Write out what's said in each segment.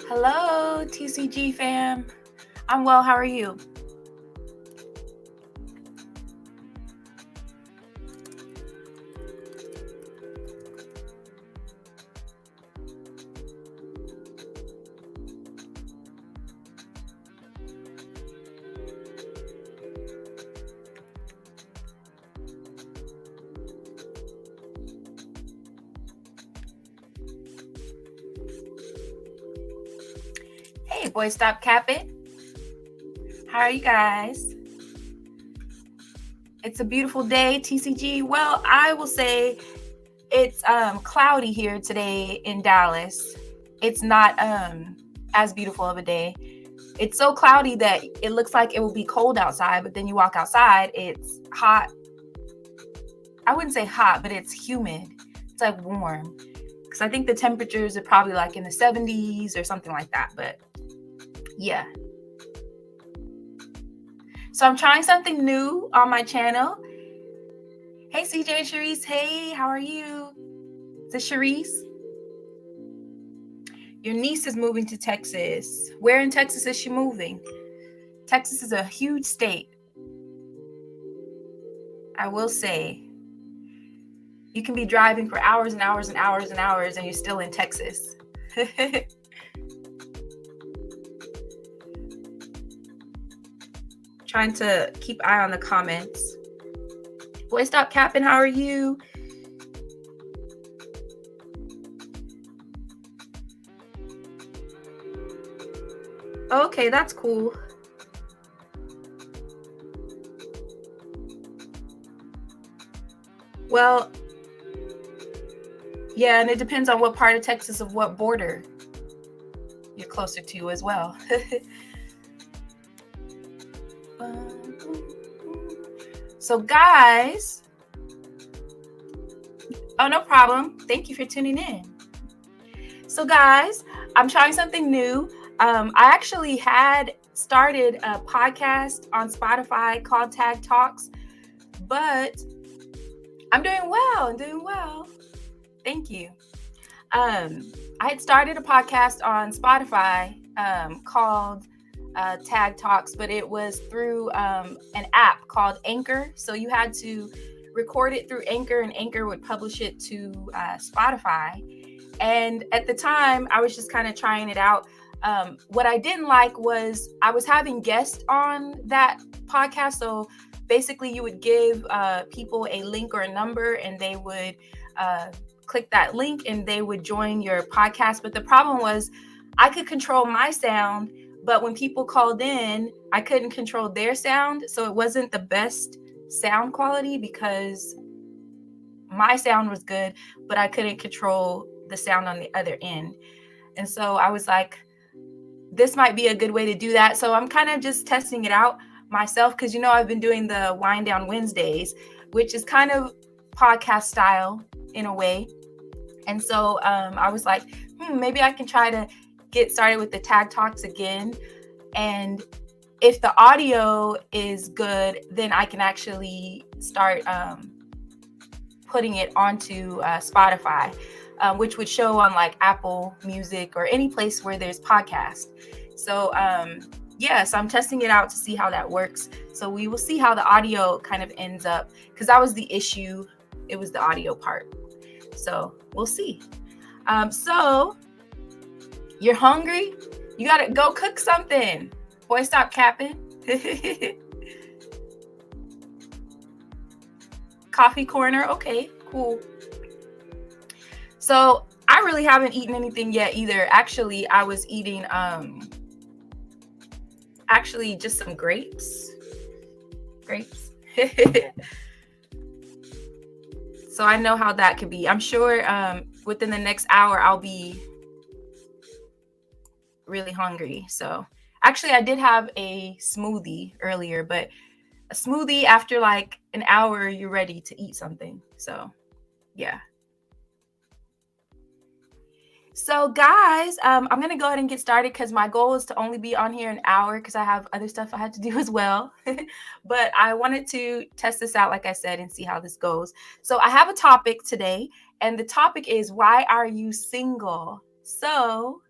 Hello, TCG fam. I'm well. How are you? Hey, boys, stop capping. How are you guys? It's a beautiful day, TCG. Well, I will say it's cloudy here today in Dallas. It's not as beautiful of a day. It's so cloudy that it looks like it will be cold outside, but then you walk outside, it's hot. I wouldn't say hot, but it's humid. It's like warm. Because I think the temperatures are probably like in the 70s or something like that. But yeah. So I'm trying something new on my channel. Hey, CJ and Sharice. Hey, how are you? Is it Sharice? Your niece is moving to Texas. Where in Texas is she moving? Texas is a huge state. I will say. You can be driving for hours and hours and hours and hours and you're still in Texas. Trying to keep eye on the comments. Boy, stop capping. How are you? Okay, that's cool. Well, yeah, and it depends on what part of Texas of what border you're closer to as well. So guys, oh, no problem. Thank you for tuning in. So guys, I'm trying something new. I actually had started a podcast on Spotify called Tag Talks, but I'm doing well. Thank you. I had started a podcast on Spotify called Tag Talks, but it was through an app called Anchor. So you had to record it through Anchor, and Anchor would publish it to Spotify. And at the time, I was just kind of trying it out. What I didn't like was I was having guests on that podcast. So basically, you would give people a link or a number, and they would click that link and they would join your podcast. But the problem was I could control my sound, but when people called in, I couldn't control their sound. So it wasn't the best sound quality because my sound was good, but I couldn't control the sound on the other end. And so I was like, this might be a good way to do that. So I'm kind of just testing it out myself because, I've been doing the Wind Down Wednesdays, which is kind of podcast style in a way. And so I was like, maybe I can try to get started with the Tag Talks again. And if the audio is good, then I can actually start putting it onto Spotify, which would show on like Apple Music or any place where there's podcast. So so I'm testing it out to see how that works. So we will see how the audio kind of ends up, because that was the issue. It was the audio part. So we'll see. So you're hungry? You gotta go cook something. Boy, stop capping. Coffee corner. Okay, cool. So I really haven't eaten anything yet either. Actually, I was eating just some grapes. So I know how that could be. I'm sure within the next hour I'll be really hungry. So actually I did have a smoothie earlier, but a smoothie after like an hour, you're ready to eat something. So yeah. So guys, I'm going to go ahead and get started because my goal is to only be on here an hour because I have other stuff I had to do as well. But I wanted to test this out, like I said, and see how this goes. So I have a topic today, and the topic is, why are you single? So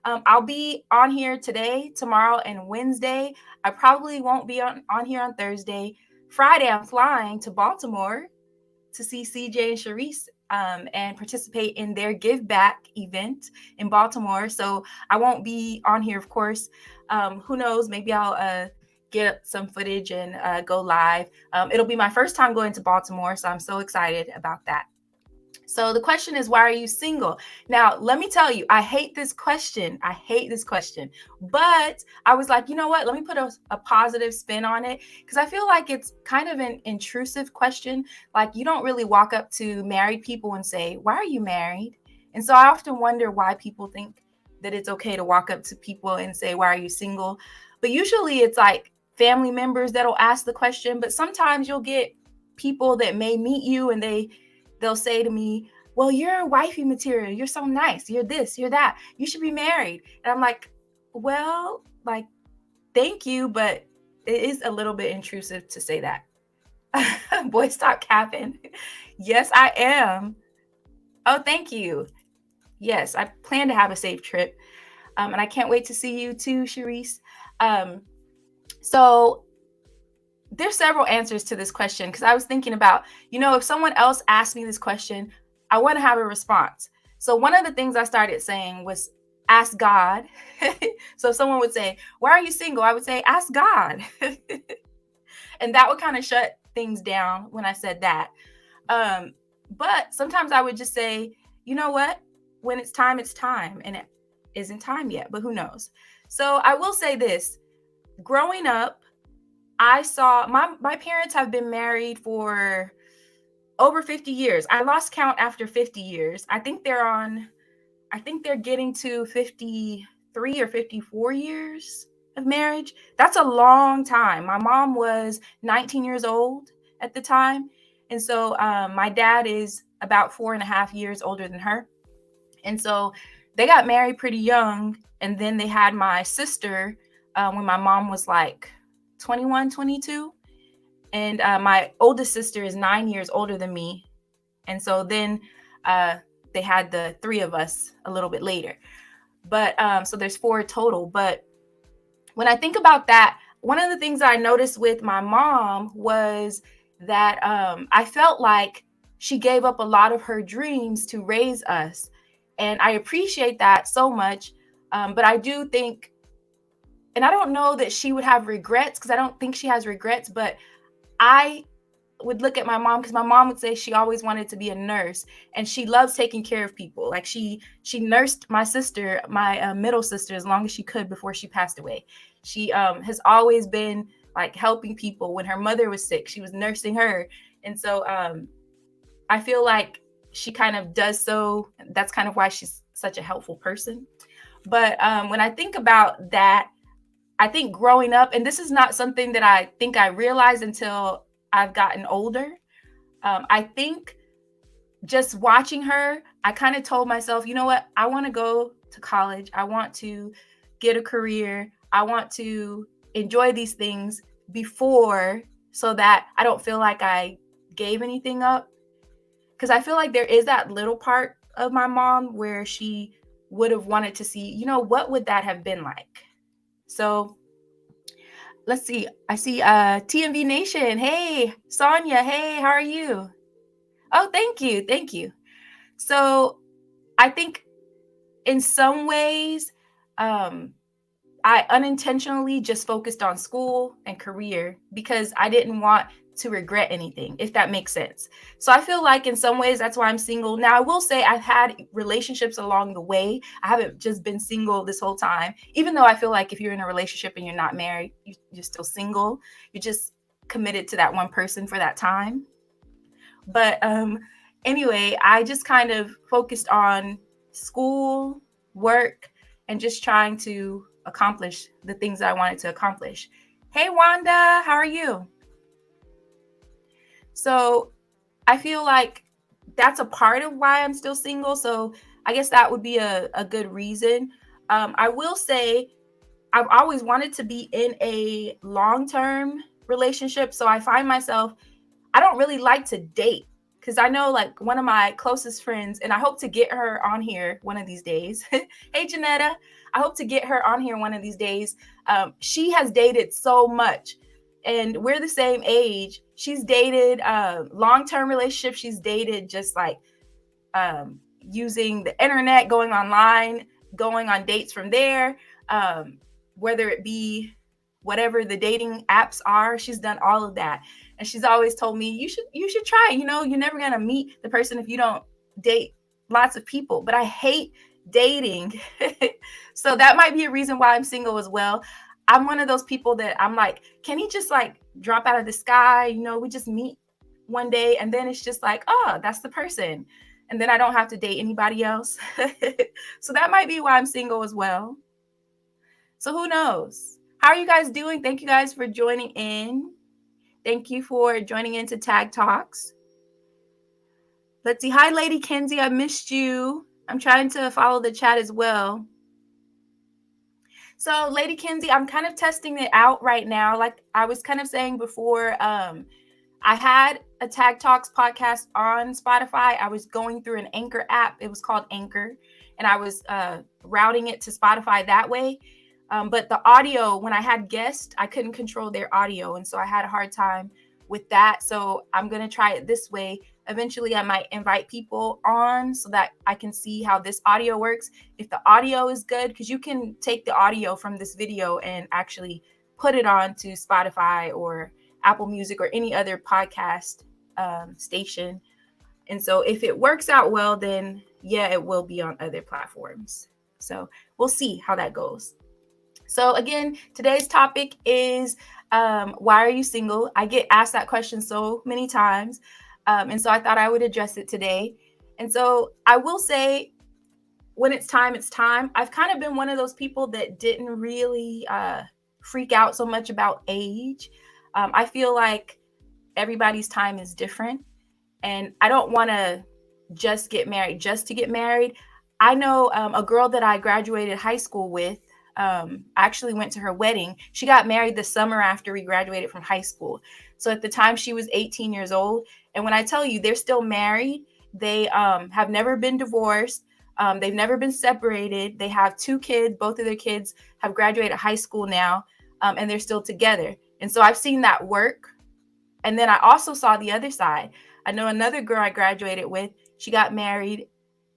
I'll be on here today, tomorrow, and Wednesday. I probably won't be on here on Thursday. Friday, I'm flying to Baltimore to see CJ and Sharice and participate in their Give Back event in Baltimore. So I won't be on here, of course. Who knows? Maybe I'll get some footage and go live. It'll be my first time going to Baltimore, so I'm so excited about that. So the question is, why are you single? Now, let me tell you, I hate this question. But I was like, you know what? Let me put a positive spin on it, because I feel like it's kind of an intrusive question. Like, you don't really walk up to married people and say, why are you married? And so I often wonder why people think that it's okay to walk up to people and say, why are you single? But usually it's like family members that'll ask the question. But sometimes you'll get people that may meet you and they'll say to me, well, you're wifey material. You're so nice. You're this, you're that. You should be married. And I'm like, well, like, thank you, but it is a little bit intrusive to say that. Boy, stop capping. Yes, I am. Oh, thank you. Yes, I plan to have a safe trip. And I can't wait to see you too, Sharice. So there's several answers to this question, because I was thinking about, if someone else asked me this question, I want to have a response. So one of the things I started saying was ask God. So if someone would say, why are you single? I would say, ask God. And that would kind of shut things down when I said that. But sometimes I would just say, you know what? When it's time, it's time. And it isn't time yet, but who knows? So I will say this. Growing up, I saw my parents have been married for over 50 years. I lost count after 50 years. I think they're getting to 53 or 54 years of marriage. That's a long time. My mom was 19 years old at the time. And so my dad is about 4.5 years older than her. And so they got married pretty young. And then they had my sister when my mom was like 21, 22. And my oldest sister is 9 years older than me. And so then they had the three of us a little bit later. But so there's 4 total. But when I think about that, one of the things I noticed with my mom was that I felt like she gave up a lot of her dreams to raise us. And I appreciate that so much. But I do think, and I don't know that she would have regrets, because I don't think she has regrets, but I would look at my mom, because my mom would say she always wanted to be a nurse, and she loves taking care of people. Like she nursed my sister, my middle sister, as long as she could before she passed away. She has always been like helping people. When her mother was sick, she was nursing her. And so I feel like she kind of does so. That's kind of why she's such a helpful person. But when I think about that, I think growing up, and this is not something that I think I realized until I've gotten older. I think just watching her, I kind of told myself, you know what? I want to go to college. I want to get a career. I want to enjoy these things before, so that I don't feel like I gave anything up. Because I feel like there is that little part of my mom where she would have wanted to see, what would that have been like? So let's see. I see TMV Nation. Hey, Sonia. Hey, how are you? Oh, thank you. Thank you. So I think in some ways, I unintentionally just focused on school and career because I didn't want to regret anything, if that makes sense. So I feel like in some ways that's why I'm single. Now, I will say I've had relationships along the way. I haven't just been single this whole time, even though I feel like if you're in a relationship and you're not married, you're still single. You're just committed to that one person for that time. But anyway, I just kind of focused on school, work, and just trying to accomplish the things I wanted to accomplish. Hey, Wanda, how are you? So I feel like that's a part of why I'm still single. So I guess that would be a good reason. I will say I've always wanted to be in a long-term relationship. So I find myself, I don't really like to date. because I know like one of my closest friends, and I hope to get her on here one of these days. Hey, Janetta, I hope to get her on here one of these days. She has dated so much, and we're the same age. She's dated long-term relationships. She's dated just like using the internet, going online, going on dates from there, whether it be whatever the dating apps are. She's done all of that, and she's always told me you should try. You're never gonna meet the person if you don't date lots of people. But I hate dating, so that might be a reason why I'm single as well. I'm one of those people that I'm like, can he just like drop out of the sky? We just meet one day, and then it's just like, oh, that's the person. And then I don't have to date anybody else. So that might be why I'm single as well. So who knows? How are you guys doing? Thank you guys for joining in. Thank you for joining into Tag Talks. Let's see. Hi, Lady Kenzie. I missed you. I'm trying to follow the chat as well. So Lady Kenzie, I'm kind of testing it out right now. Like I was kind of saying before, I had a Tag Talks podcast on Spotify. I was going through an Anchor app. It was called Anchor, and I was routing it to Spotify that way. But the audio, when I had guests, I couldn't control their audio, and so I had a hard time with that. So I'm going to try it this way. Eventually, I might invite people on so that I can see how this audio works. If the audio is good, because you can take the audio from this video and actually put it on to Spotify or Apple Music or any other podcast station. And so if it works out well, then yeah, it will be on other platforms. So we'll see how that goes. So again, today's topic is why are you single? I get asked that question so many times. And so I thought I would address it today. And so I will say, when it's time, it's time. I've kind of been one of those people that didn't really freak out so much about age. I feel like everybody's time is different, and I don't want to just get married just to get married. I know a girl that I graduated high school with. I actually went to her wedding. She got married the summer after we graduated from high school. So at the time she was 18 years old. And when I tell you they're still married, they have never been divorced. They've never been separated. They have 2 kids. Both of their kids have graduated high school now, and they're still together. And so I've seen that work. And then I also saw the other side. I know another girl I graduated with. She got married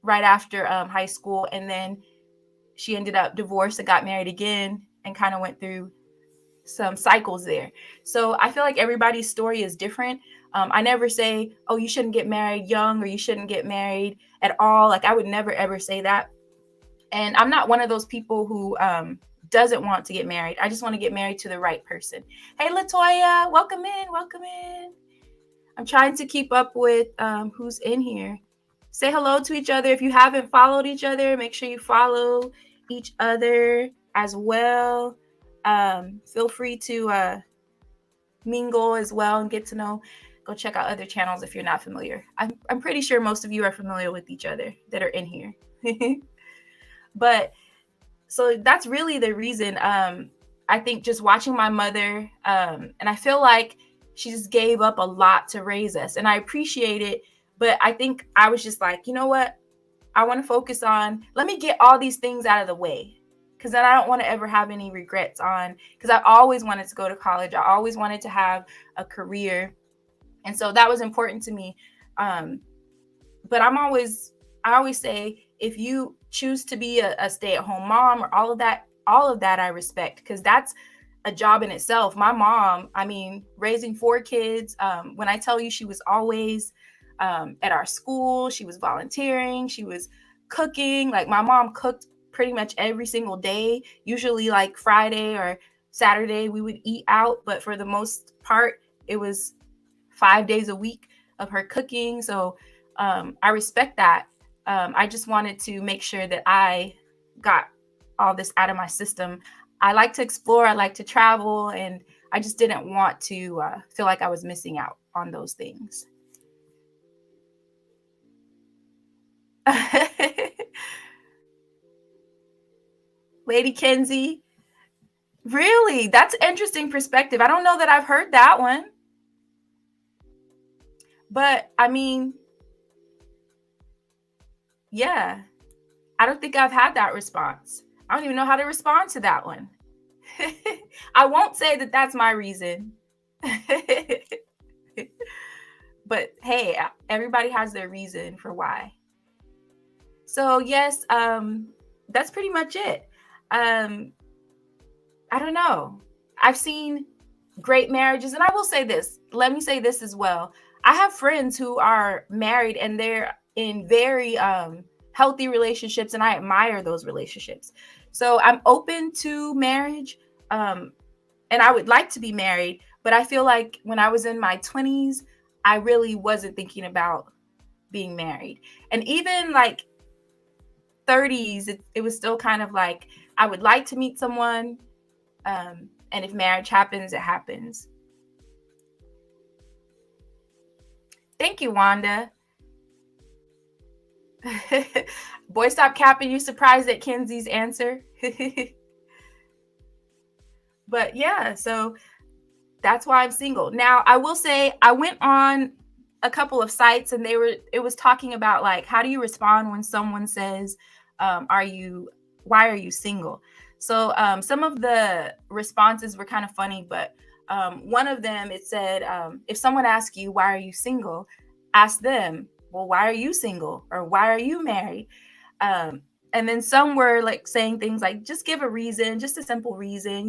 right after high school, and then she ended up divorced and got married again and kind of went through some cycles there. So I feel like everybody's story is different. I never say, oh, you shouldn't get married young or you shouldn't get married at all. Like I would never, ever say that. And I'm not one of those people who doesn't want to get married. I just want to get married to the right person. Hey, Latoya, welcome in. Welcome in. I'm trying to keep up with who's in here. Say hello to each other. If you haven't followed each other, make sure you follow each other as well. Feel free to mingle as well and get to know. Go check out other channels if you're not familiar. I'm pretty sure most of you are familiar with each other that are in here. But so that's really the reason. I think just watching my mother, and I feel like she just gave up a lot to raise us, and I appreciate it. But I think I was just like, you know what? I want to focus on, let me get all these things out of the way, because then I don't want to ever have any regrets on, because I always wanted to go to college. I always wanted to have a career. And so that was important to me. But I always say, if you choose to be a stay-at-home mom or all of that I respect, because that's a job in itself. My mom, I mean, raising 4 kids, when I tell you she was always at our school, she was volunteering, she was cooking. Like my mom cooked pretty much every single day. Usually like Friday or Saturday we would eat out, but for the most part it was 5 days a week of her cooking. So I respect that. I just wanted to make sure that I got all this out of my system. I like to explore, I like to travel, and I just didn't want to feel like I was missing out on those things. Lady Kenzie, really? That's interesting perspective. I don't know that I've heard that one. But I mean, Yeah. I don't think I've had that response. I don't even know how to respond to that one. I won't say that that's my reason. But hey, everybody has their reason for why. So yes, that's pretty much it. I don't know. I've seen great marriages, and I will say this. Let me say this as well. I have friends who are married and they're in very healthy relationships, and I admire those relationships. So I'm open to marriage, and I would like to be married, but I feel like when I was in my 20s, I really wasn't thinking about being married. And even like 30s, it was still kind of like I would like to meet someone, and if marriage happens, it happens. Thank you, Wanda. Boy, stop capping. You surprised at Kenzie's answer? But yeah, so that's why I'm single. Now, I will say I went on a couple of sites and it was talking about like how do you respond when someone says, why are you single? So some of the responses were kind of funny, but one of them, it said, if someone asks you, why are you single? Ask them, well, why are you single? Or why are you married? Um, and then some were like saying things like, just give a reason, just a simple reason,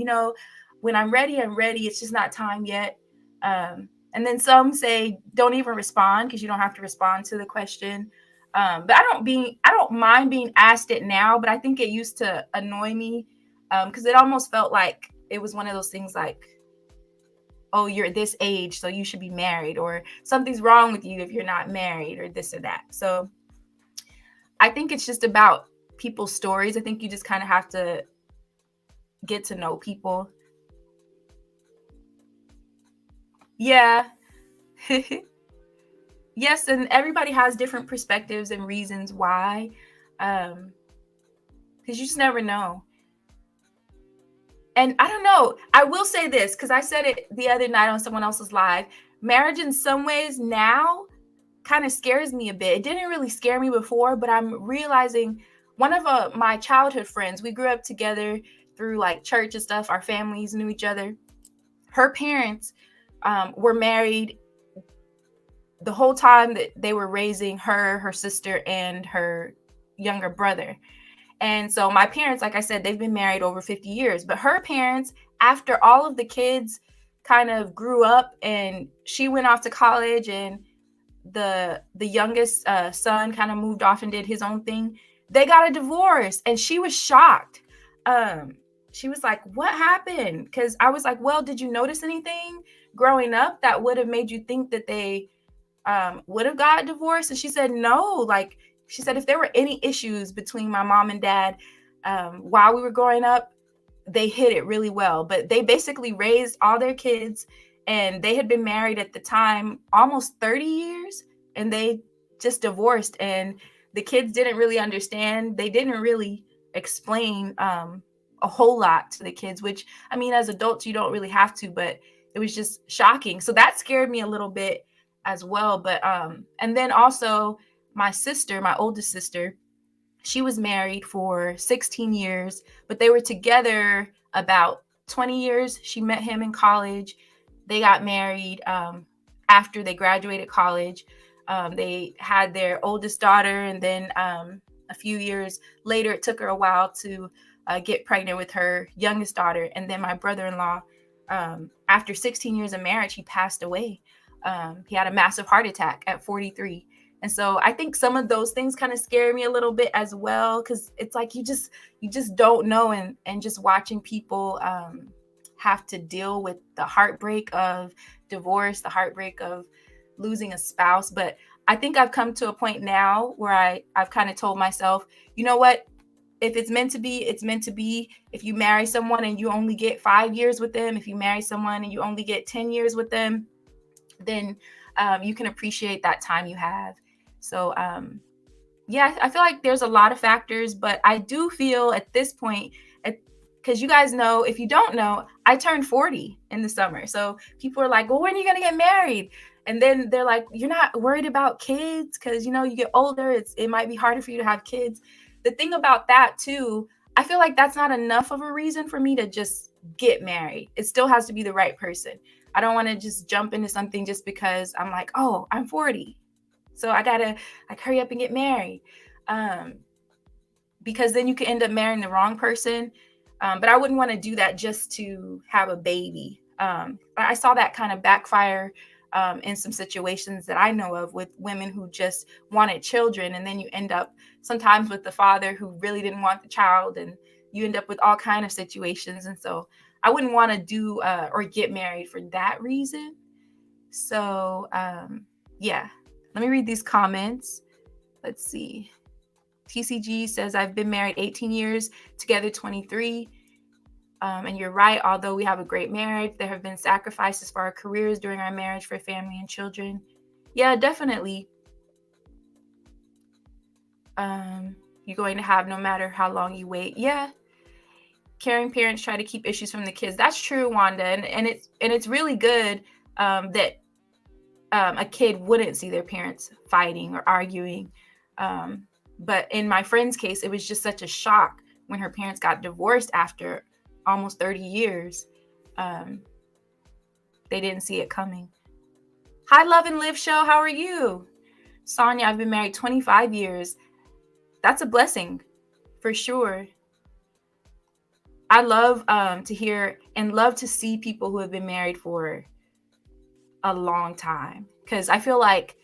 when I'm ready, I'm ready. It's just not time yet. And then some say, don't even respond because you don't have to respond to the question. But I don't mind being asked it now, but I think it used to annoy me because it almost felt like it was one of those things like, oh, you're this age, so you should be married, or something's wrong with you if you're not married, or this or that. So I think it's just about people's stories. I think you just kind of have to get to know people. Yeah. Yes, and everybody has different perspectives and reasons why. Because you just never know. And I don't know. I will say this because I said it the other night on someone else's live. Marriage, in some ways, now kind of scares me a bit. It didn't really scare me before, but I'm realizing one of my childhood friends, we grew up together through like church and stuff. Our families knew each other. Her parents were married the whole time that they were raising her, her sister, and her younger brother. And so my parents, like I said, they've been married over 50 years. But her parents, after all of the kids kind of grew up and she went off to college and the youngest son kind of moved off and did his own thing, they got a divorce. And she was shocked. She was like, what happened? Because I was like, well, did you notice anything growing up that would have made you think that they would have got divorced? And she said, no. Like, she said, if there were any issues between my mom and dad while we were growing up, they hid it really well. But they basically raised all their kids, and they had been married at the time almost 30 years, and they just divorced. And the kids didn't really understand. They didn't really explain a whole lot to the kids, which, I mean, as adults, you don't really have to, but it was just shocking. So that scared me a little bit as well. But and then also my sister, my oldest sister, she was married for 16 years, but they were together about 20 years. She met him in college. They got married after they graduated college. They had their oldest daughter, and then a few years later, it took her a while to get pregnant with her youngest daughter. And then my brother-in-law, after 16 years of marriage, he passed away. He had a massive heart attack at 43. And so I think some of those things kind of scare me a little bit as well, because it's like you just don't know, and just watching people have to deal with the heartbreak of divorce, the heartbreak of losing a spouse. But I think I've come to a point now where I've kind of told myself, you know what? If it's meant to be, it's meant to be. If you marry someone and you only get 5 years with them, if you marry someone and you only get 10 years with them, then you can appreciate that time you have. So yeah, I feel like there's a lot of factors, but I do feel at this point, because you guys know, if you don't know, I turned 40 in the summer. So people are like, well, when are you going to get married? And then they're like, you're not worried about kids because, you get older. It might be harder for you to have kids. The thing about that too, I feel like that's not enough of a reason for me to just get married. It still has to be the right person. I don't want to just jump into something just because I'm like, oh, I'm 40. So I gotta hurry up and get married. Because then you could end up marrying the wrong person. But I wouldn't want to do that just to have a baby. I saw that kind of backfire in some situations that I know of with women who just wanted children. And then you end up sometimes with the father who really didn't want the child, and you end up with all kind of situations. And so I wouldn't want to do or get married for that reason. So yeah, let me read these comments. Let's see. TCG says, I've been married 18 years, together 23. And you're right, although we have a great marriage, there have been sacrifices for our careers during our marriage for family and children. Yeah, definitely. You're going to have no matter how long you wait. Yeah. Caring parents try to keep issues from the kids. That's true, Wanda. And it's really good that a kid wouldn't see their parents fighting or arguing. But in my friend's case, it was just such a shock when her parents got divorced after almost 30 years. They didn't see it coming. Hi, Love and Live Show. How are you? Sonia, I've been married 25 years. That's a blessing for sure. I love to hear and love to see people who have been married for a long time, because I feel like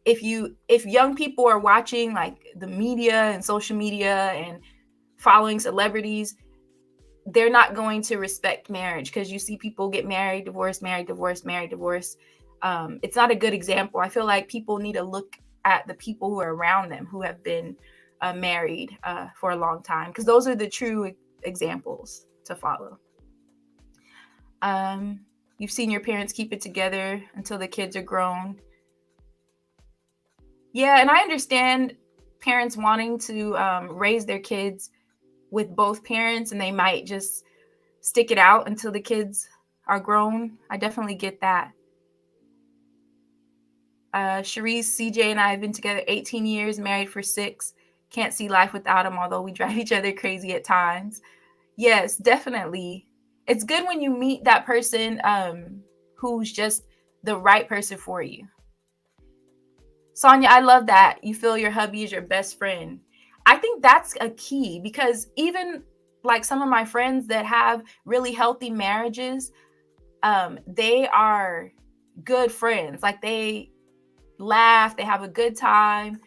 if young people are watching like the media and social media and following celebrities, they're not going to respect marriage, because you see people get married, divorce, married, divorce, married, divorce. It's not a good example. I feel like people need to look at the people who are around them who have been married for a long time, because those are the true examples to follow. You've seen your parents keep it together until the kids are grown. Yeah, and I understand parents wanting to raise their kids with both parents, and they might just stick it out until the kids are grown. I definitely get that. Cherise, CJ, and I have been together 18 years, married for 6. Can't see life without him, although we drive each other crazy at times. Yes, definitely. It's good when you meet that person who's just the right person for you. Sonia, I love that. You feel your hubby is your best friend. I think that's a key, because even like some of my friends that have really healthy marriages, they are good friends. Like, they laugh, they have a good time.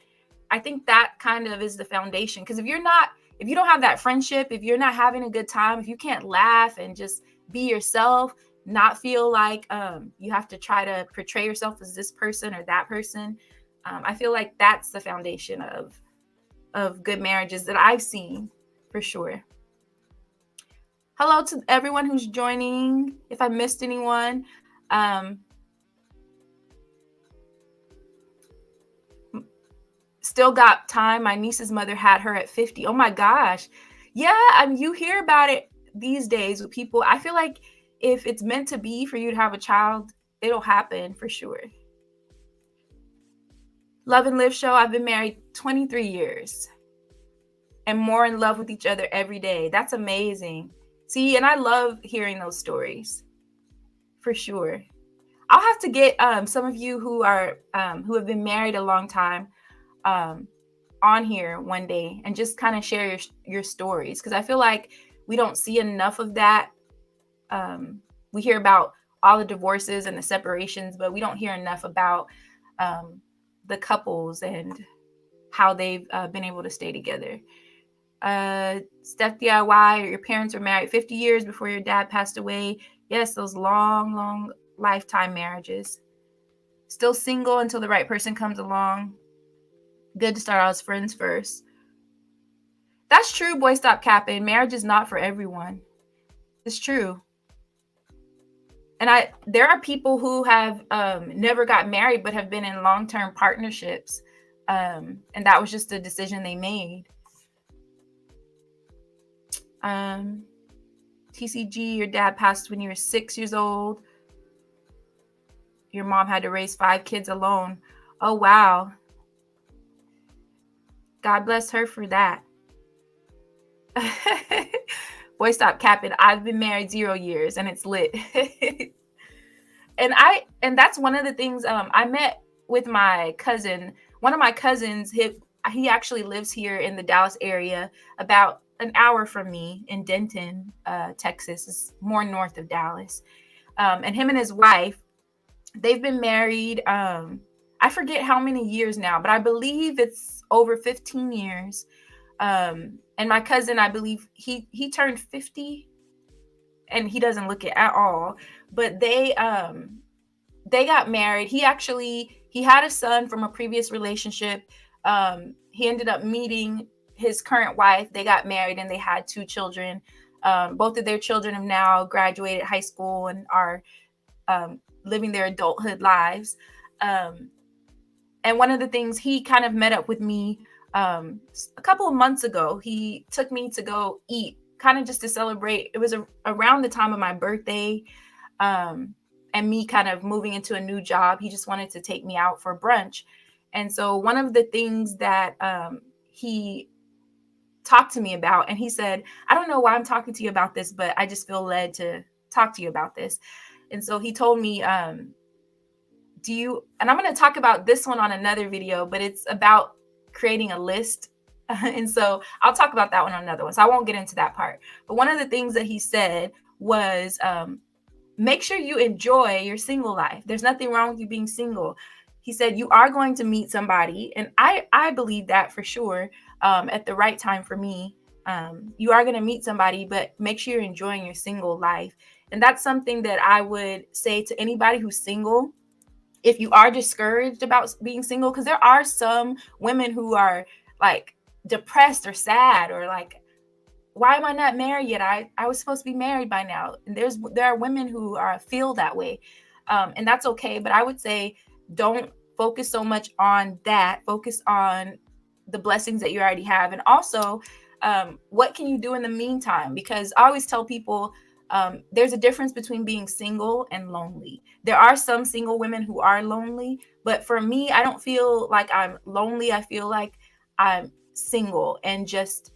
I think that kind of is the foundation, because if you don't have that friendship, if you're not having a good time, if you can't laugh and just be yourself, not feel like you have to try to portray yourself as this person or that person, I feel like that's the foundation of good marriages that I've seen, for sure. Hello to everyone who's joining. If I missed anyone, still got time. My niece's mother had her at 50. Oh my gosh. Yeah, you hear about it these days with people. I feel like if it's meant to be for you to have a child, it'll happen for sure. Love and Live Show, I've been married 23 years and more in love with each other every day. That's amazing. See, and I love hearing those stories, for sure. I'll have to get some of you who have been married a long time on here one day and just kind of share your stories, because I feel like we don't see enough of that. We hear about all the divorces and the separations, but we don't hear enough about the couples and how they've been able to stay together. Steph DIY, your parents were married 50 years before your dad passed away. Yes, those long lifetime marriages. Still single until the right person comes along. Good to start out as friends first. That's true, boy, stop capping. Marriage is not for everyone. It's true. And there are people who have never got married but have been in long-term partnerships. And that was just a decision they made. TCG, your dad passed when you were 6 years old. your mom had to raise 5 kids alone. Oh, wow. God bless her for that. Boy, stop capping. I've been married 0 years and it's lit. And that's one of the things I met with my cousin. One of my cousins, he actually lives here in the Dallas area, about an hour from me in Denton, Texas. It's more north of Dallas. And him and his wife, they've been married. I forget how many years now, but I believe it's over 15 years. And my cousin, I believe he turned 50, and he doesn't look it at all. But they got married. He had a son from a previous relationship. He ended up meeting his current wife. They got married and they had 2 children. Both of their children have now graduated high school and are living their adulthood lives. And one of the things, he kind of met up with me a couple of months ago. He took me to go eat, kind of just to celebrate. It was around the time of my birthday, and me kind of moving into a new job. He just wanted to take me out for brunch. And so one of the things that he talked to me about, and he said, I don't know why I'm talking to you about this, but I just feel led to talk to you about this. And so he told me, and I'm going to talk about this one on another video, but it's about creating a list. And so I'll talk about that one on another one. So I won't get into that part. But one of the things that he said was, make sure you enjoy your single life. There's nothing wrong with you being single. He said, you are going to meet somebody. And I believe that for sure, at the right time for me. You are going to meet somebody, but make sure you're enjoying your single life. And that's something that I would say to anybody who's single. If you are discouraged about being single, because there are some women who are like depressed or sad, or like, why am I not married yet? I was supposed to be married by now. And there are women who feel that way. And that's okay. But I would say, don't focus so much on that. Focus on the blessings that you already have. And also, what can you do in the meantime? Because I always tell people, there's a difference between being single and lonely. There are some single women who are lonely, but for me, I don't feel like I'm lonely. I feel like I'm single and just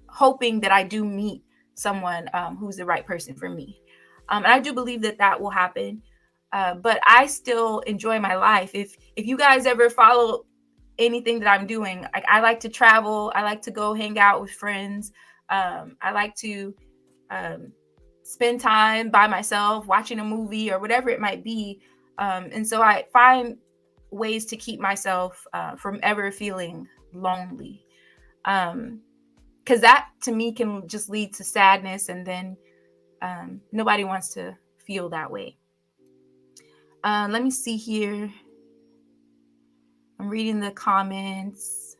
hoping that I do meet someone who's the right person for me. And I do believe that will happen. But I still enjoy my life. If you guys ever follow anything that I'm doing, I like to travel. I like to go hang out with friends. I like to spend time by myself watching a movie or whatever it might be. And so I find ways to keep myself from ever feeling lonely. Because that to me can just lead to sadness, and then nobody wants to feel that way. Let me see here. I'm reading the comments.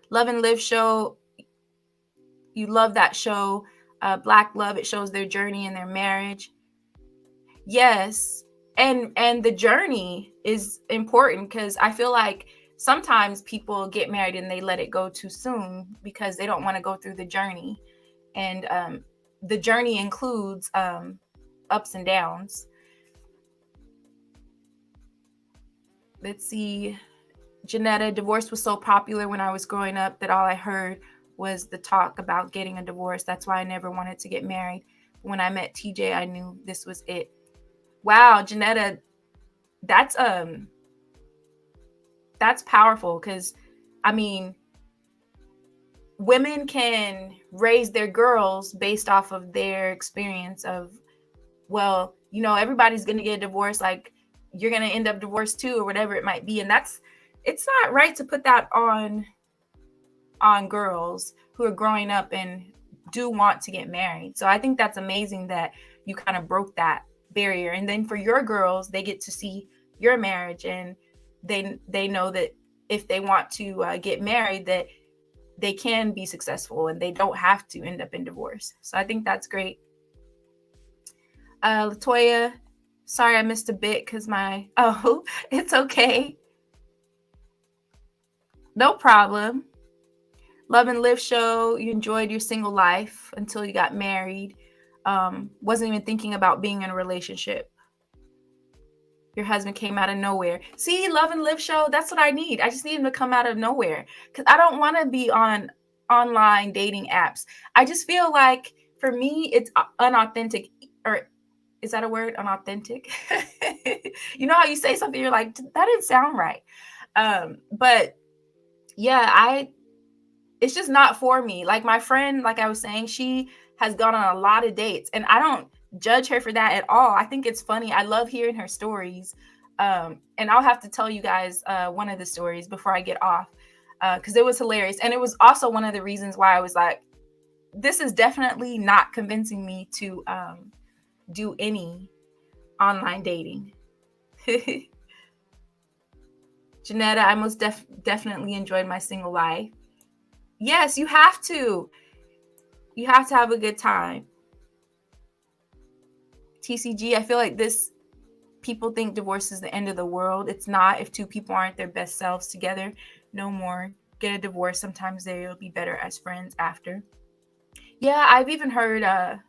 Love and Live show. You love that show. Black Love, it shows their journey in their marriage. Yes. And the journey is important, because I feel like sometimes people get married and they let it go too soon because they don't want to go through the journey. And the journey includes ups and downs. Let's see. Janetta, divorce was so popular when I was growing up that all I heard was the talk about getting a divorce. That's why I never wanted to get married. When I met TJ, I knew this was it. Wow, Janetta, that's powerful, because I mean, women can raise their girls based off of their experience of, well, everybody's going to get a divorce, like you're going to end up divorced too, or whatever it might be. And it's not right to put that on girls who are growing up and do want to get married. So I think that's amazing that you kind of broke that barrier. And then for your girls, they get to see your marriage, and they know that if they want to get married, that they can be successful and they don't have to end up in divorce. So I think that's great. Latoya, sorry I missed a bit because it's okay. No problem. Love and Live show, you enjoyed your single life until you got married. Wasn't even thinking about being in a relationship. Your husband came out of nowhere. See, Love and Live show, that's what I need. I just need him to come out of nowhere, because I don't want to be on online dating apps. I just feel like, for me, it's unauthentic. Or is that a word? Unauthentic? You know how you say something, you're like, that didn't sound right. But yeah, it's just not for me. Like my friend, like I was saying, she has gone on a lot of dates, and I don't judge her for that at all. I think it's funny. I love hearing her stories. And I'll have to tell you guys one of the stories before I get off, because it was hilarious. And it was also one of the reasons why I was like, this is definitely not convincing me to do any online dating. Janetta, I most definitely enjoyed my single life. Yes, you have to. You have to have a good time. TCG, I feel like people think divorce is the end of the world. It's not. If two people aren't their best selves together, no more. Get a divorce. Sometimes they'll be better as friends after. Yeah, I've even heard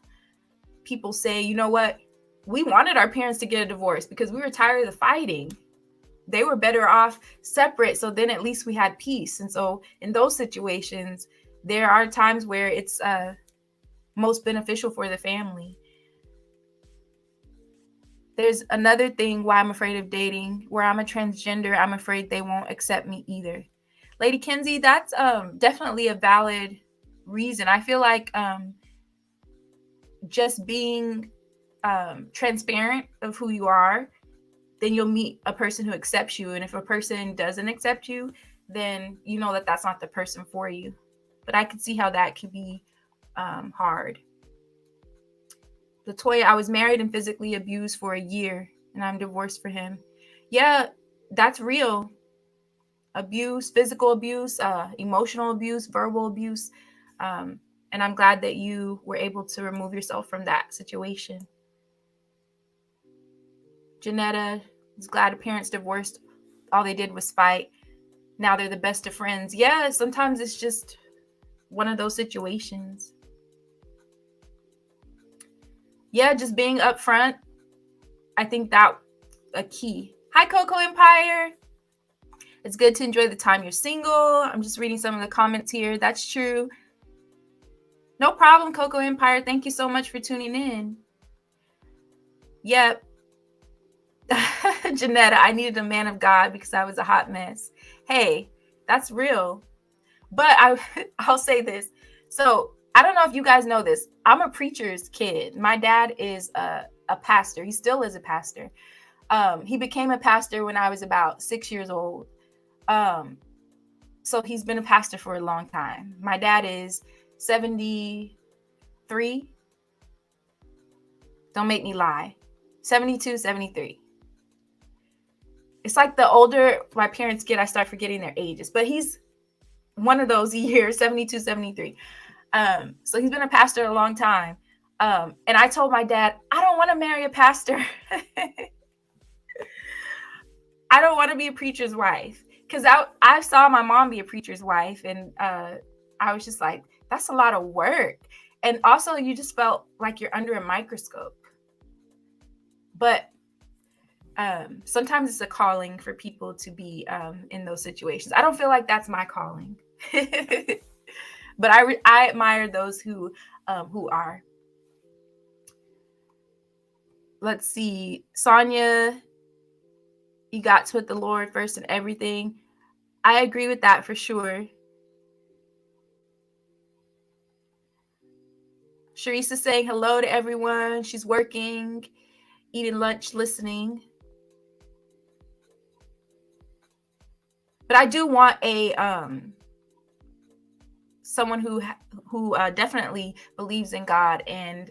people say, you know what? We wanted our parents to get a divorce because we were tired of the fighting. They were better off separate, so then at least we had peace. And so in those situations, there are times where it's most beneficial for the family. There's another thing why I'm afraid of dating, where I'm a transgender. I'm afraid they won't accept me either. Lady Kinsey, that's definitely a valid reason. I feel like just being transparent of who you are, then you'll meet a person who accepts you. And if a person doesn't accept you, then you know that that's not the person for you. But I could see how that could be hard. Latoya, I was married and physically abused for a year, and I'm divorced for him. Yeah, that's real. Abuse, physical abuse, emotional abuse, verbal abuse. And I'm glad that you were able to remove yourself from that situation. Janetta is glad her parents divorced. All they did was fight. Now they're the best of friends. Yeah, sometimes it's just one of those situations. Yeah, just being upfront. I think that's a key. Hi, Coco Empire. It's good to enjoy the time you're single. I'm just reading some of the comments here. That's true. No problem, Coco Empire. Thank you so much for tuning in. Yep. Janetta, I needed a man of God because I was a hot mess. Hey, that's real. But I'll say this. So I don't know if you guys know this. I'm a preacher's kid. My dad is a pastor. He still is a pastor. He became a pastor when I was about 6 years old. So he's been a pastor for a long time. My dad is 73. Don't make me lie. 72, 73. It's like the older my parents get, I start forgetting their ages. But he's one of those years, 72, 73. So he's been a pastor a long time. And I told my dad, I don't want to marry a pastor. I don't want to be a preacher's wife. Because I saw my mom be a preacher's wife. And I was just like, that's a lot of work. And also, you just felt like you're under a microscope. But sometimes it's a calling for people to be in those situations. I don't feel like that's my calling. But I admire those who are. Let's see. Sonia, you got to put the Lord first in everything. I agree with that for sure. Sharice is saying hello to everyone. She's working, eating lunch, listening. But I do want someone who definitely believes in God and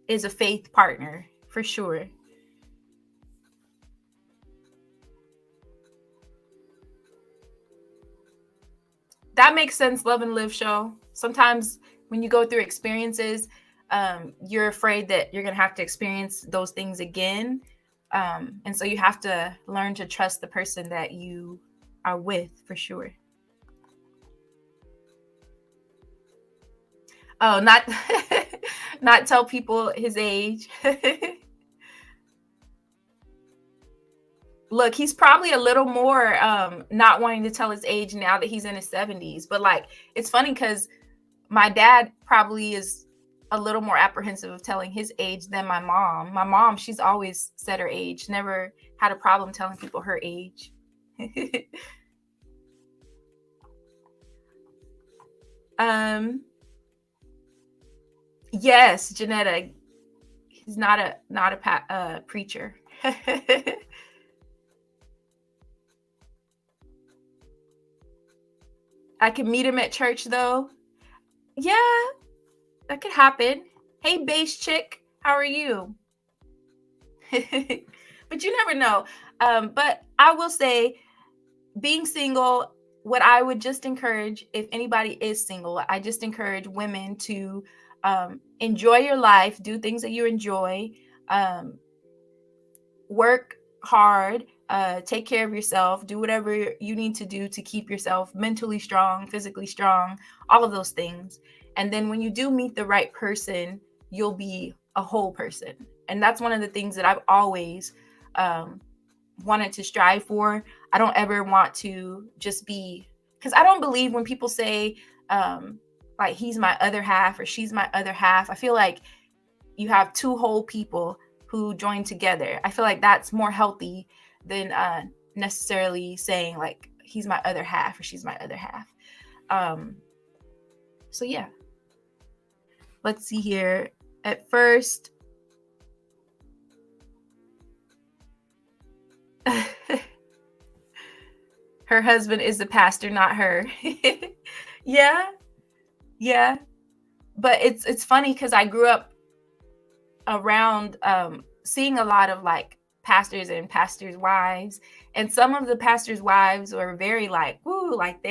is a faith partner for sure. That makes sense. Love and Live show. Sometimes when you go through experiences, you're afraid that you're going to have to experience those things again. And so you have to learn to trust the person that you are with for sure. Oh, not tell people his age. Look, he's probably a little more not wanting to tell his age now that he's in his 70s. But like, it's funny because my dad probably is a little more apprehensive of telling his age than my mom. My mom, she's always said her age, never had a problem telling people her age. Yes, Janetta. He's not a preacher. I can meet him at church though. Yeah, that could happen. Hey, base chick, how are you? But you never know. But I will say, being single, what I would just encourage, if anybody is single, I just encourage women to enjoy your life, do things that you enjoy, work hard, take care of yourself, do whatever you need to do to keep yourself mentally strong, physically strong, all of those things. And then when you do meet the right person, you'll be a whole person. And that's one of the things that I've always wanted to strive for. I don't ever want to just be, because I don't believe when people say like he's my other half or she's my other half. I feel like you have two whole people who join together. I feel like that's more healthy than necessarily saying like he's my other half or she's my other half. So yeah, let's see here. At first, her husband is the pastor, not her. Yeah, yeah. But it's funny because I grew up around seeing a lot of like pastors and pastors' wives, and some of the pastors' wives were very like, woo, like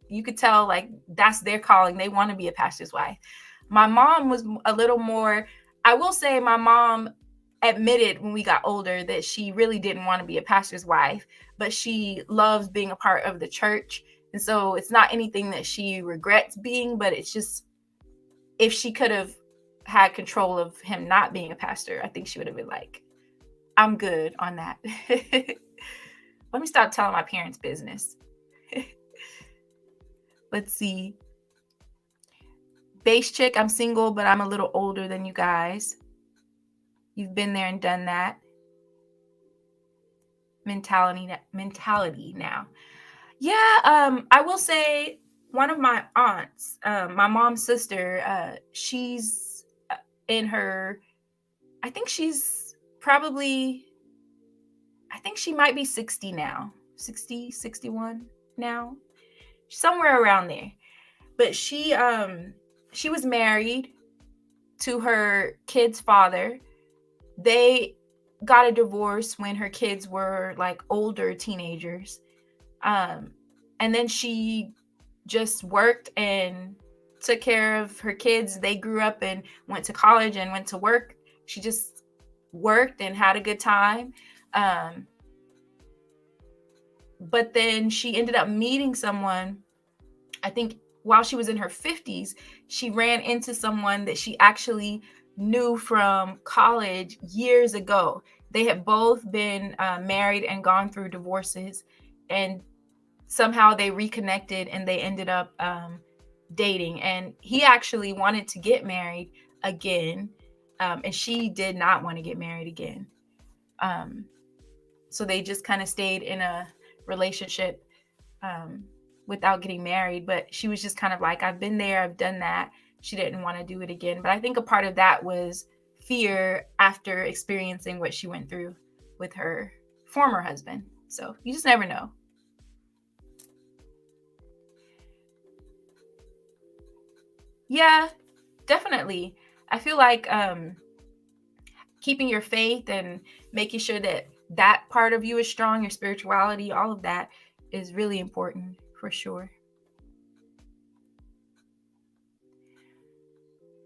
you could tell like that's their calling. They want to be a pastor's wife. My mom was a little more, I will say my mom admitted when we got older that she really didn't want to be a pastor's wife, but she loves being a part of the church. And so it's not anything that she regrets being, but it's just, if she could have had control of him not being a pastor, I think she would have been like, I'm good on that. Let me stop telling my parents' business. Let's see. Base chick, I'm single, but I'm a little older than you guys. You've been there and done that. Mentality now. Yeah, I will say one of my aunts, my mom's sister, she's in her, I think she's probably, I think she might be 60 now, 60, 61 now, somewhere around there. But she was married to her kid's father. They got a divorce when her kids were like older teenagers. And then she just worked and took care of her kids. They grew up and went to college and went to work. She just worked and had a good time. But then she ended up meeting someone, I think while she was in her 50s, she ran into someone that she actually knew from college years ago. They had both been married and gone through divorces, and somehow they reconnected and they ended up dating. And he actually wanted to get married again, and she did not want to get married again. So they just kind of stayed in a relationship without getting married. But she was just kind of like, I've been there, I've done that. She didn't want to do it again. But I think a part of that was fear after experiencing what she went through with her former husband. So you just never know. Yeah, definitely. I feel like keeping your faith and making sure that that part of you is strong, your spirituality, all of that is really important for sure.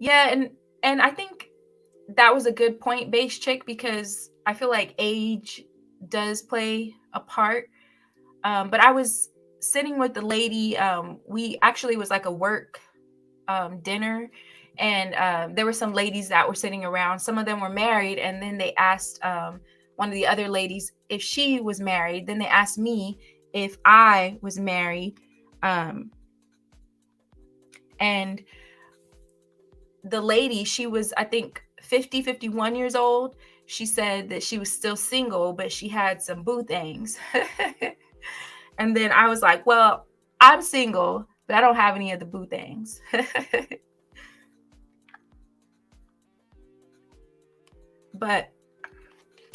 Yeah, and I think that was a good point, base chick, because I feel like age does play a part. But I was sitting with the lady. We actually was like a work dinner, and there were some ladies that were sitting around. Some of them were married, and then they asked one of the other ladies if she was married. Then they asked me if I was married. And the lady, she was, I think, 50, 51 years old. She said that she was still single, but she had some boo things. And then I was like, well, I'm single, but I don't have any of the boo things. But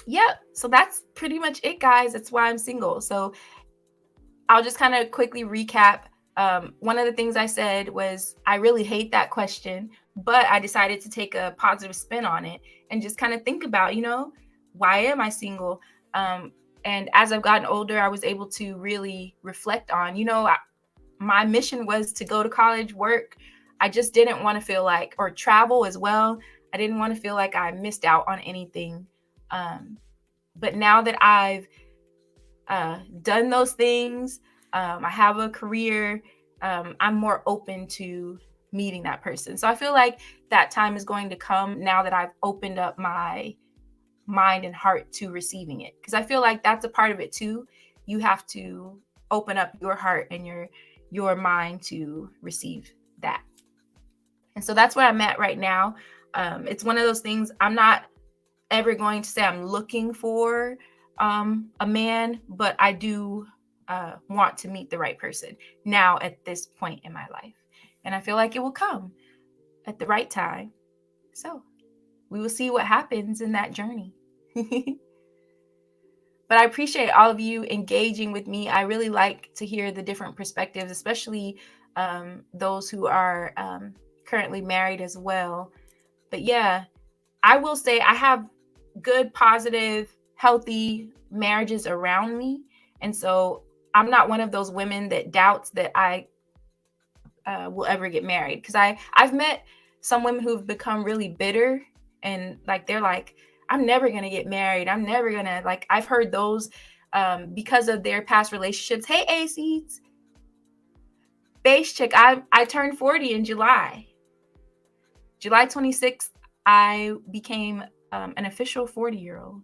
yeah, so that's pretty much it, guys. That's why I'm single. So I'll just kind of quickly recap. One of the things I said was I really hate that question, but I decided to take a positive spin on it and just kind of think about, why am I single? And as I've gotten older, I was able to really reflect on, my mission was to go to college, work. I just didn't want to feel like, or travel as well. I didn't want to feel like I missed out on anything. But now that I've done those things, I have a career, I'm more open to meeting that person. So I feel like that time is going to come now that I've opened up my mind and heart to receiving it. Because I feel like that's a part of it too. You have to open up your heart and your mind to receive that. And so that's where I'm at right now. It's one of those things, I'm not ever going to say I'm looking for a man, but I do want to meet the right person now at this point in my life. And I feel like it will come at the right time. So we will see what happens in that journey. But I appreciate all of you engaging with me. I really like to hear the different perspectives, especially those who are currently married as well. But yeah, I will say I have good, positive, healthy marriages around me. And so I'm not one of those women that doubts that I will ever get married. Because I've met some women who've become really bitter and like they're like, I'm never going to get married. I'm never going to, like, I've heard those because of their past relationships. Hey, A-Seeds. Base chick, I turned 40 in July. July 26th, I became an official 40-year-old.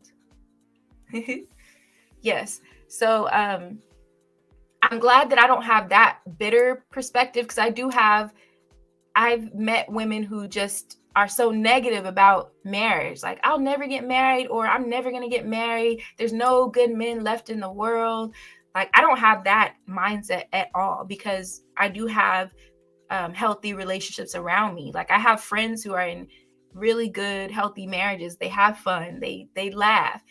Yes. So I'm glad that I don't have that bitter perspective, because I've met women who just are so negative about marriage. Like, I'll never get married, or I'm never going to get married. There's no good men left in the world. Like, I don't have that mindset at all, because I do have healthy relationships around me. Like, I have friends who are in really good, healthy marriages. They have fun. They laugh.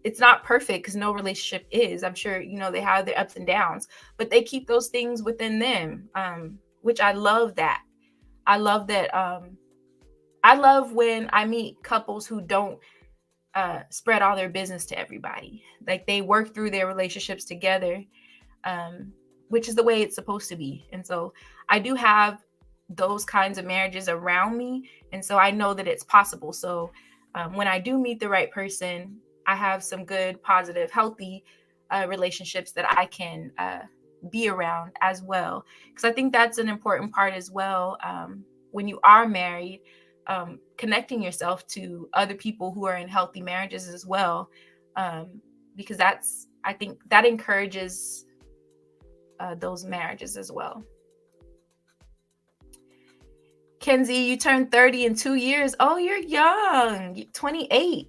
It's not perfect, because no relationship is. I'm sure, they have their ups and downs, but they keep those things within them, which I love that. I love that. I love when I meet couples who don't spread all their business to everybody. Like, they work through their relationships together, which is the way it's supposed to be. And so I do have those kinds of marriages around me. And so I know that it's possible. So when I do meet the right person, I have some good, positive, healthy relationships that I can be around as well. Because I think that's an important part as well. When you are married, connecting yourself to other people who are in healthy marriages as well. Because I think that encourages those marriages as well. Kenzie, you turned 30 in 2 years. Oh, you're young. 28.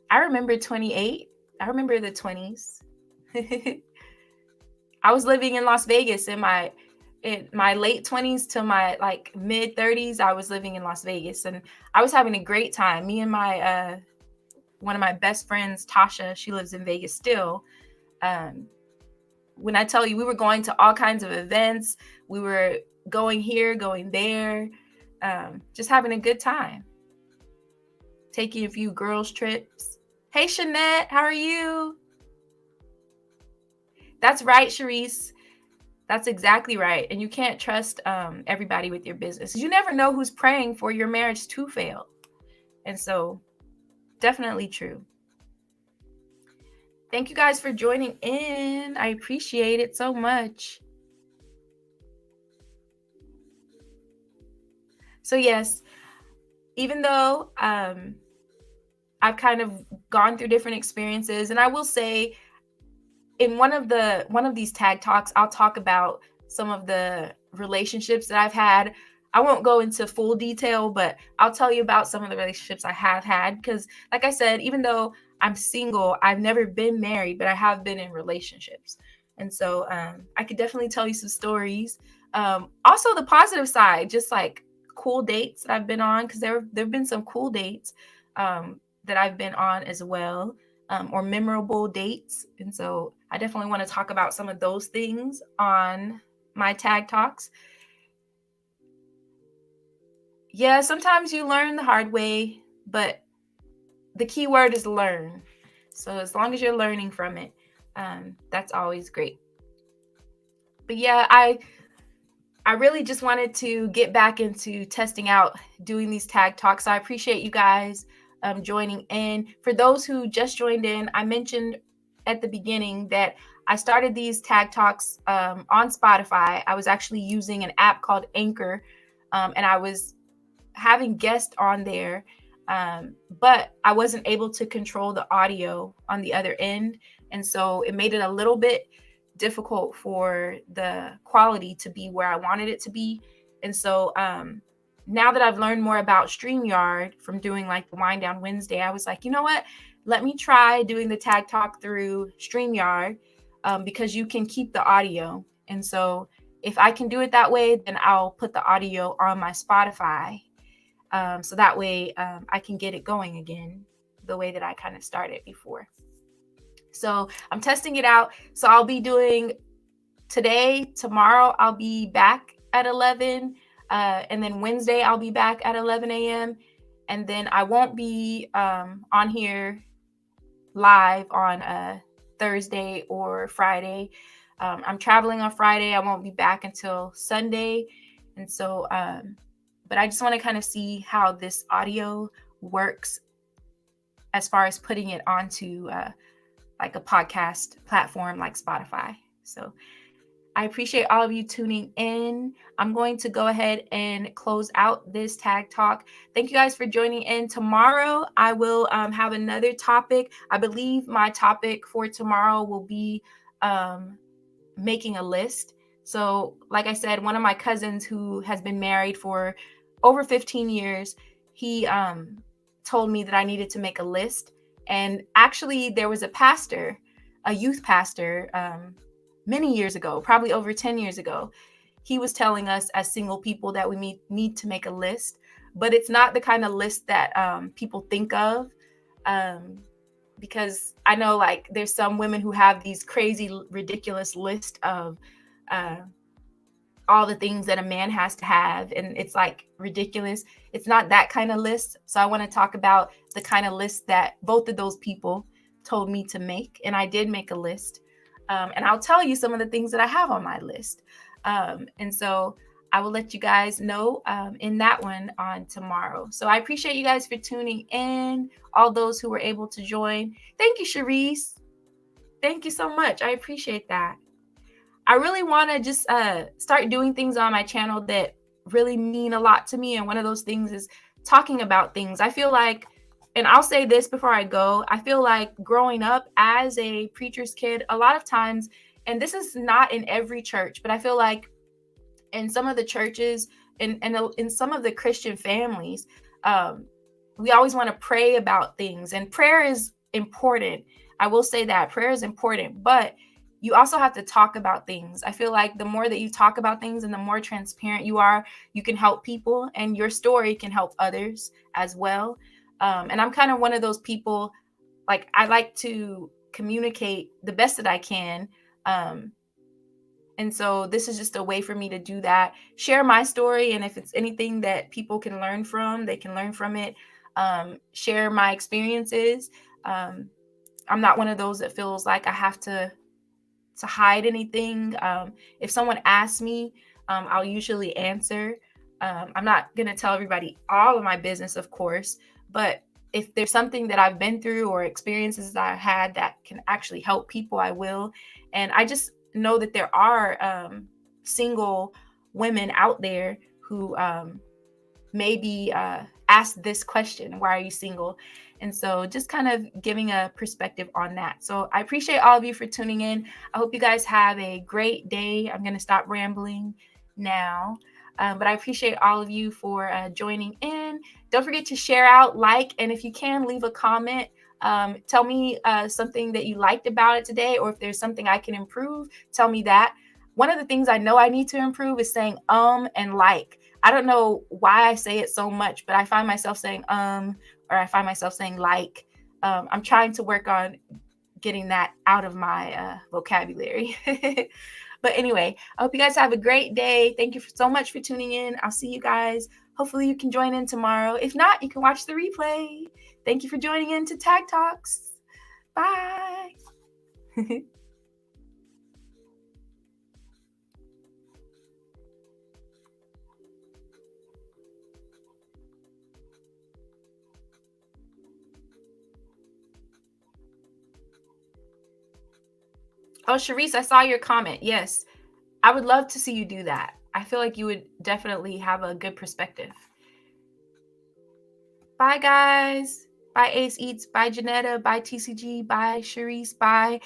I remember 28. I remember the 20s. I was living in Las Vegas in my late 20s to my like mid 30s. I was living in Las Vegas, and I was having a great time. Me and my one of my best friends, Tasha, she lives in Vegas still. When I tell you, we were going to all kinds of events. We were going here, going there, just having a good time. Taking a few girls' trips. Hey, Shanette, how are you? That's right, Sharice. That's exactly right. And you can't trust everybody with your business. You never know who's praying for your marriage to fail. And so, definitely true. Thank you guys for joining in. I appreciate it so much. So yes, even though I've kind of gone through different experiences. And I will say, in one of these tag talks, I'll talk about some of the relationships that I've had. I won't go into full detail, but I'll tell you about some of the relationships I have had. Because, like I said, even though I'm single, I've never been married, but I have been in relationships. And so I could definitely tell you some stories. Also, the positive side, just like cool dates that I've been on, because there've been some cool dates that I've been on as well, or memorable dates. And so I definitely want to talk about some of those things on my tag talks. Yeah, sometimes you learn the hard way, but the key word is learn. So as long as you're learning from it, that's always great. But yeah, I really just wanted to get back into testing out doing these tag talks. So I appreciate you guys joining in. For those who just joined in, I mentioned at the beginning that I started these tag talks on Spotify. I was actually using an app called Anchor, and I was having guests on there, but I wasn't able to control the audio on the other end. And so it made it a little bit difficult for the quality to be where I wanted it to be. And so now that I've learned more about StreamYard from doing like the Wind Down Wednesday, I was like, you know what? Let me try doing the tag talk through StreamYard, because you can keep the audio. And so if I can do it that way, then I'll put the audio on my Spotify. So that way I can get it going again the way that I kind of started before. So I'm testing it out. So I'll be doing today, tomorrow, I'll be back at 11. And then Wednesday, I'll be back at 11 a.m. And then I won't be on here live on Thursday or Friday. I'm traveling on Friday. I won't be back until Sunday. And so, but I just want to kind of see how this audio works as far as putting it onto like a podcast platform like Spotify. So I appreciate all of you tuning in. I'm going to go ahead and close out this tag talk. Thank you guys for joining in. Tomorrow, I will have another topic. I believe my topic for tomorrow will be making a list. So, like I said, one of my cousins who has been married for over 15 years, he told me that I needed to make a list. And actually, there was a pastor, a youth pastor, many years ago, probably over 10 years ago. He was telling us as single people that we need to make a list, but it's not the kind of list that people think of. Because I know like there's some women who have these crazy, ridiculous list of all the things that a man has to have, and it's like ridiculous. It's not that kind of list. So I want to talk about the kind of list that both of those people told me to make, and I did make a list. And I'll tell you some of the things that I have on my list. And so I will let you guys know in that one on tomorrow. So I appreciate you guys for tuning in, all those who were able to join. Thank you, Sharice. Thank you so much. I appreciate that. I really want to just start doing things on my channel that really mean a lot to me. And one of those things is talking about things. I feel like, and I'll say this before I go, I feel like growing up as a preacher's kid, a lot of times, and this is not in every church, but I feel like in some of the churches and in some of the Christian families, we always want to pray about things, and prayer is important. I will say that prayer is important, but you also have to talk about things. I feel like the more that you talk about things and the more transparent you are, you can help people, and your story can help others as well. And I'm kind of one of those people, like I like to communicate the best that I can. And so this is just a way for me to do that, share my story. And if it's anything that people can learn from, they can learn from it. Share my experiences. I'm not one of those that feels like I have to hide anything. If someone asks me, I'll usually answer. I'm not going to tell everybody all of my business, of course, but if there's something that I've been through or experiences that I had that can actually help people, I will. And I just know that there are single women out there who maybe ask this question, why are you single? And so just kind of giving a perspective on that. So I appreciate all of you for tuning in. I hope you guys have a great day. I'm going to stop rambling now. But I appreciate all of you for joining in. Don't forget to share out, like, and if you can, leave a comment. Tell me something that you liked about it today, or if there's something I can improve, tell me that. One of the things I know I need to improve is saying and like. I don't know why I say it so much, but I find myself saying or I find myself saying like. I'm trying to work on getting that out of my vocabulary. But anyway, I hope you guys have a great day. Thank you so much for tuning in. I'll see you guys. Hopefully you can join in tomorrow. If not, you can watch the replay. Thank you for joining in to Tag Talks. Bye. Oh, Sharice, I saw your comment. Yes, I would love to see you do that. I feel like you would definitely have a good perspective. Bye, guys. Bye, Ace Eats. Bye, Janetta. Bye, TCG. Bye, Sharice. Bye,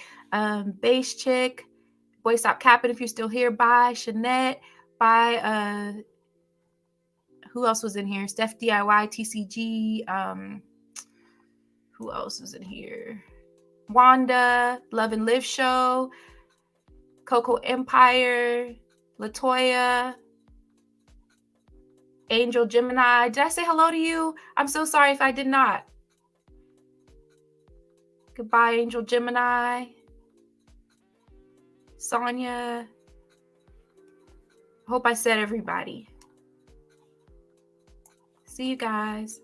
Base Chick. Boy, stop capping if you're still here. Bye, Shanette. Bye, who else was in here? Steph DIY, TCG. Who else was in here? Wanda, Love and Live Show, Coco Empire, Latoya, Angel Gemini. Did I say hello to you? I'm so sorry if I did not. Goodbye, Angel Gemini. Sonia. Hope I said everybody. See you guys.